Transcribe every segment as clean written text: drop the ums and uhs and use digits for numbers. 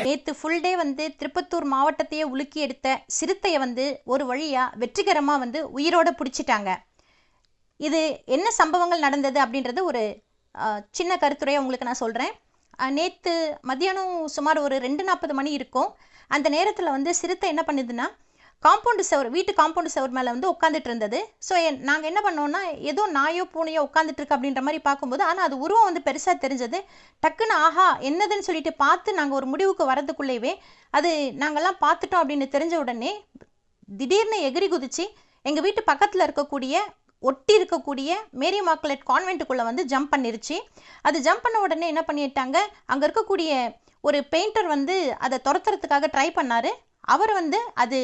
நேற்று full day வந்து திருப்பத்தூர் மாவட்டத்தையே உலுக்கி எடுத்த சிறுத்தையை வந்து ஒரு வழியாக வெற்றிகரமாக வந்து உயிரோடு பிடிச்சிட்டாங்க. இது என்ன சம்பவங்கள் நடந்தது அப்படின்றது ஒரு சின்ன கருத்துரையை உங்களுக்கு நான் சொல்கிறேன். நேற்று மத்தியானம் சுமார் ஒரு 2:40 மணி இருக்கும். அந்த நேரத்தில் வந்து சிறுத்தை என்ன பண்ணுதுன்னா வீட்டு காம்பவுண்டு சவர் மேலே வந்து உட்காந்துட்டு இருந்தது. ஸோ நாங்கள் என்ன பண்ணோன்னா, ஏதோ நாயோ பூனையோ உட்காந்துட்டு இருக்கு அப்படின்ற மாதிரி பார்க்கும்போது, ஆனால் அது உருவம் வந்து பெருசாக தெரிஞ்சது. டக்குன்னு ஆஹா என்னதுன்னு சொல்லிட்டு பார்த்து நாங்கள் ஒரு முடிவுக்கு வரதுக்குள்ளேயே அது நாங்கள்லாம் பார்த்துட்டோம் அப்படின்னு தெரிஞ்ச உடனே திடீர்னு எகிரி குதிச்சு எங்கள் வீட்டு பக்கத்தில் ஒட்டி இருக்கக்கூடிய மேரி மார்க்லெட் கான்வென்ட்டுக்குள்ளே வந்து ஜம்ப் பண்ணிருச்சு. அது ஜம்ப் பண்ண உடனே என்ன பண்ணிட்டாங்க, அங்கே இருக்கக்கூடிய ஒரு பெயிண்டர் வந்து அதை துரத்துறதுக்காக ட்ரை பண்ணார். அவர் வந்து அது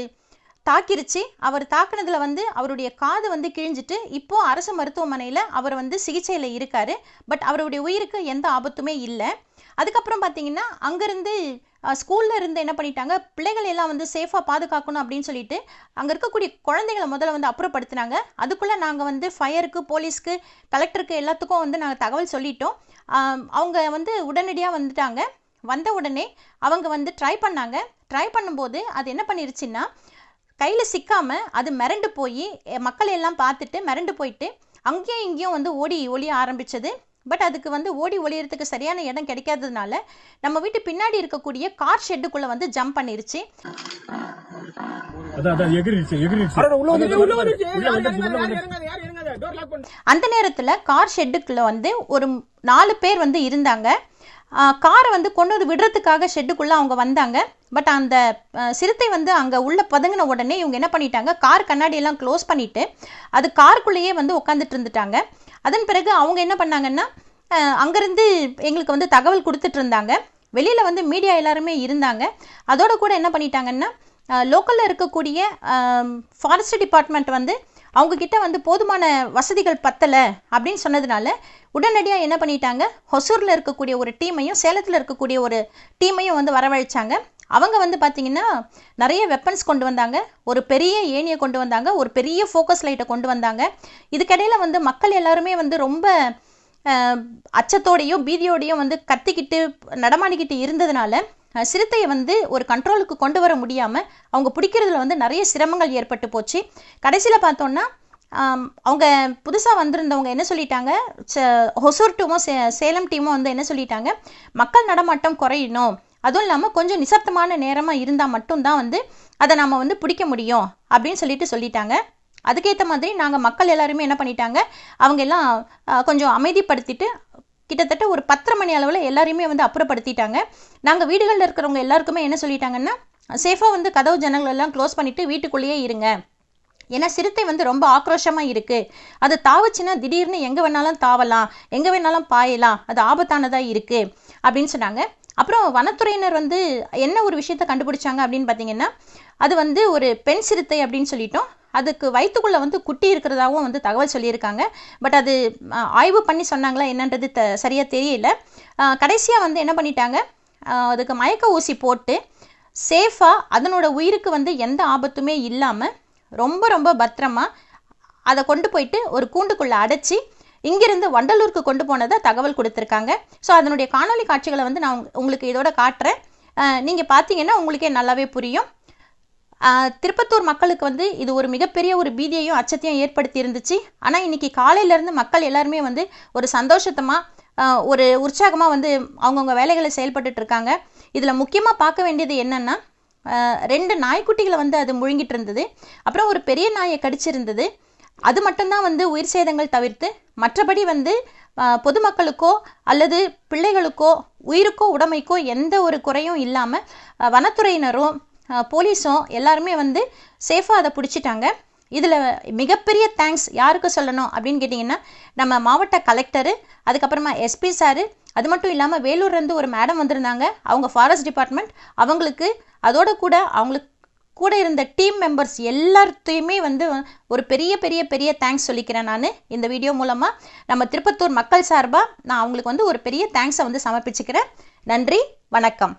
தாக்கிருச்சு. அவர் தாக்குனதில் வந்து அவருடைய காது வந்து கிழிஞ்சிட்டு இப்போ அரசு மருத்துவமனையில் அவர் வந்து சிகிச்சையில் இருக்கார். பட் அவருடைய உயிருக்கு எந்த ஆபத்துமே இல்லை. அதுக்கப்புறம் பார்த்தீங்கன்னா அங்கேருந்து ஸ்கூலில் இருந்து என்ன பண்ணிட்டாங்க, பிள்ளைகள் எல்லாம் வந்து சேஃபாக பாதுகாக்கணும் அப்படின்னு சொல்லிட்டு அங்கே இருக்கக்கூடிய குழந்தைகளை முதல்ல வந்து அப்புறப்படுத்தினாங்க. அதுக்குள்ளே நாங்கள் வந்து ஃபயருக்கு, போலீஸ்க்கு, கலெக்டருக்கு எல்லாத்துக்கும் வந்து நாங்கள் தகவல் சொல்லிட்டோம். அவங்க வந்து உடனடியாக வந்துட்டாங்க. வந்த உடனே அவங்க வந்து ட்ரை பண்ணும்போது அது என்ன பண்ணிருச்சுன்னா, கையில் சிக்காமல் அது மிரண்டு போய் மக்கள் எல்லாம் பார்த்துட்டு மிரண்டு போயிட்டு அங்கேயும் இங்கேயும் வந்து ஒளிய ஆரம்பித்தது. பட் அதுக்கு வந்து ஒளியறதுக்கு சரியான இடம் கிடைக்காததுனால நம்ம வீட்டு பின்னாடி இருக்கக்கூடிய கார் ஷெட்டுக்குள்ளே வந்து ஜம்ப் பண்ணிருச்சு. அந்த நேரத்தில் கார் ஷெட்டுக்குள்ளே வந்து ஒரு 4 பேர் வந்து இருந்தாங்க. காரை வந்து கொண்டு வந்து விடுறதுக்காக ஷெட்டுக்குள்ளே அவங்க வந்தாங்க. பட் அந்த சிறுத்தை வந்து அங்கே உள்ள பதுங்கின உடனே இவங்க என்ன பண்ணிட்டாங்க, கார் கண்ணாடியெல்லாம் க்ளோஸ் பண்ணிவிட்டு அது காருக்குள்ளேயே வந்து உட்காந்துட்டு இருந்துட்டாங்க. அதன் பிறகு அவங்க என்ன பண்ணாங்கன்னா, அங்கேருந்து எங்களுக்கு வந்து தகவல் கொடுத்துட்டு இருந்தாங்க. வெளியில் வந்து மீடியா எல்லாருமே இருந்தாங்க. அதோட கூட என்ன பண்ணிட்டாங்கன்னா, லோக்கலில் இருக்கக்கூடிய ஃபாரஸ்ட் டிபார்ட்மெண்ட் வந்து அவங்கக்கிட்ட வந்து போதுமான வசதிகள் பத்தலை அப்படின்னு சொன்னதுனால உடனடியாக என்ன பண்ணிட்டாங்க, ஹொசூரில் இருக்கக்கூடிய ஒரு டீமையும் சேலத்தில் இருக்கக்கூடிய ஒரு டீமையும் வந்து வரவழைச்சாங்க. அவங்க வந்து பார்த்திங்கன்னா நிறைய வெப்பன்ஸ் கொண்டு வந்தாங்க, ஒரு பெரிய ஏணியை கொண்டு வந்தாங்க, ஒரு பெரிய ஃபோக்கஸ் லைட்டை கொண்டு வந்தாங்க. இதுக்கிடையில் வந்து மக்கள் எல்லாருமே வந்து ரொம்ப அச்சத்தோடையும் பீதியோடையும் வந்து கத்திக்கிட்டு நடமாடிக்கிட்டு இருந்ததுனால சிறுத்தையை வந்து ஒரு கண்ட்ரோலுக்கு கொண்டு வர முடியாமல் அவங்க பிடிக்கிறதுல வந்து நிறைய சிரமங்கள் ஏற்பட்டு போச்சு. கடைசியில் பார்த்தோன்னா அவங்க புதுசாக வந்திருந்தவங்க என்ன சொல்லிட்டாங்க, ஹொசூர் டீமும் சேலம் டீமும் வந்து என்ன சொல்லிட்டாங்க, மக்கள் நடமாட்டம் குறையணும், அதுவும் இல்லாமல் கொஞ்சம் நிசப்தமான நேரமாக இருந்தால் மட்டும்தான் வந்து அதை நம்ம வந்து பிடிக்க முடியும் அப்படின்னு சொல்லிட்டாங்க. அதுக்கேற்ற மாதிரி நாங்கள் மக்கள் எல்லாருமே என்ன பண்ணிட்டாங்க, அவங்க எல்லாம் கொஞ்சம் அமைதிப்படுத்திட்டு கிட்டத்தட்ட ஒரு 10:30 மணி அளவில் எல்லாரையுமே வந்து அப்புறப்படுத்திட்டாங்க. நாங்கள் வீடுகளில் இருக்கிறவங்க எல்லாருக்குமே என்ன சொல்லிட்டாங்கன்னா, சேஃபாக வந்து கதவு ஜன்னல்கள் எல்லாம் க்ளோஸ் பண்ணிவிட்டு வீட்டுக்குள்ளேயே இருங்க. ஏன்னா சிறுத்தை வந்து ரொம்ப ஆக்ரோஷமாக இருக்குது. அது தாவுச்சுன்னா திடீர்னு எங்கே வேணாலும் தாவலாம், எங்கே வேணாலும் பாயலாம், அது ஆபத்தானதாக இருக்குது அப்படின்னு சொன்னாங்க. அப்புறம் வனத்துறையினர் வந்து என்ன ஒரு விஷயத்தை கண்டுபிடிச்சாங்க அப்படின்னு பார்த்தீங்கன்னா, அது வந்து ஒரு பெண் சிறுத்தை அப்படின்னு சொல்லிட்டோம். அதுக்கு வயிற்றுக்குள்ளே வந்து குட்டி இருக்கிறதாகவும் வந்து தகவல் சொல்லியிருக்காங்க. பட் அது ஆய்வு பண்ணி சொன்னாங்களா என்னன்றது சரியாக தெரியல. கடைசியாக வந்து என்ன பண்ணிட்டாங்க, அதுக்கு மயக்க ஊசி போட்டு சேஃபாக அதனோட உயிருக்கு வந்து எந்த ஆபத்துமே இல்லாமல் ரொம்ப ரொம்ப பத்திரமா அதை கொண்டு போயிட்டு ஒரு கூண்டுக்குள்ளே அடைச்சி இங்கிருந்து வண்டலூருக்கு கொண்டு போனதை தகவல் கொடுத்துருக்காங்க. ஸோ அதனுடைய காணொலி காட்சிகளை வந்து நான் உங்களுக்கு இதோட காட்டுறேன். நீங்கள் பார்த்தீங்கன்னா உங்களுக்கே நல்லாவே புரியும். திருப்பத்தூர் மக்களுக்கு வந்து இது ஒரு மிகப்பெரிய ஒரு பீதியையும் அச்சத்தையும் ஏற்படுத்தி இருந்துச்சு. ஆனால் இன்றைக்கி காலையிலேருந்து மக்கள் எல்லாருமே வந்து ஒரு சந்தோஷத்தமாக ஒரு உற்சாகமாக வந்து அவங்கவுங்க வேலைகளை செயல்பட்டு இருக்காங்க. இதில் முக்கியமாக பார்க்க வேண்டியது என்னென்னா, 2 நாய்க்குட்டிகளை வந்து அது முழுங்கிட்டு இருந்தது. அப்புறம் ஒரு பெரிய நாயை கடிச்சிருந்தது. அது மட்டும்தான் வந்து உயிர் சேதங்கள் தவிர்த்து மற்றபடி வந்து பொதுமக்களுக்கோ அல்லது பிள்ளைகளுக்கோ உயிருக்கோ உடைமைக்கோ எந்த ஒரு குறையும் இல்லாமல் வனத்துறையினரும் போலீஸும் எல்லாருமே வந்து சேஃபாக அதை பிடிச்சிட்டாங்க. இதில் மிகப்பெரிய தேங்க்ஸ் யாருக்கு சொல்லணும் அப்படின்னு கேட்டிங்கன்னா, நம்ம மாவட்ட கலெக்டரு, அதுக்கப்புறமா எஸ்பி சாரு, அது மட்டும் இல்லாமல் வேலூர்லேருந்து ஒரு மேடம் வந்திருந்தாங்க, அவங்க ஃபாரஸ்ட் டிபார்ட்மெண்ட், அவங்களுக்கு அதோட கூட அவங்களுக்கு கூட இருந்த டீம் மெம்பர்ஸ் எல்லாத்தையுமே வந்து ஒரு பெரிய பெரிய பெரிய தேங்க்ஸ் சொல்லிக்கிறேன். நான் இந்த வீடியோ மூலமாக நம்ம திருப்பத்தூர் மக்கள் சார்பாக நான் அவங்களுக்கு வந்து ஒரு பெரிய தேங்க்ஸை வந்து சமர்ப்பிச்சுக்கிறேன். நன்றி, வணக்கம்.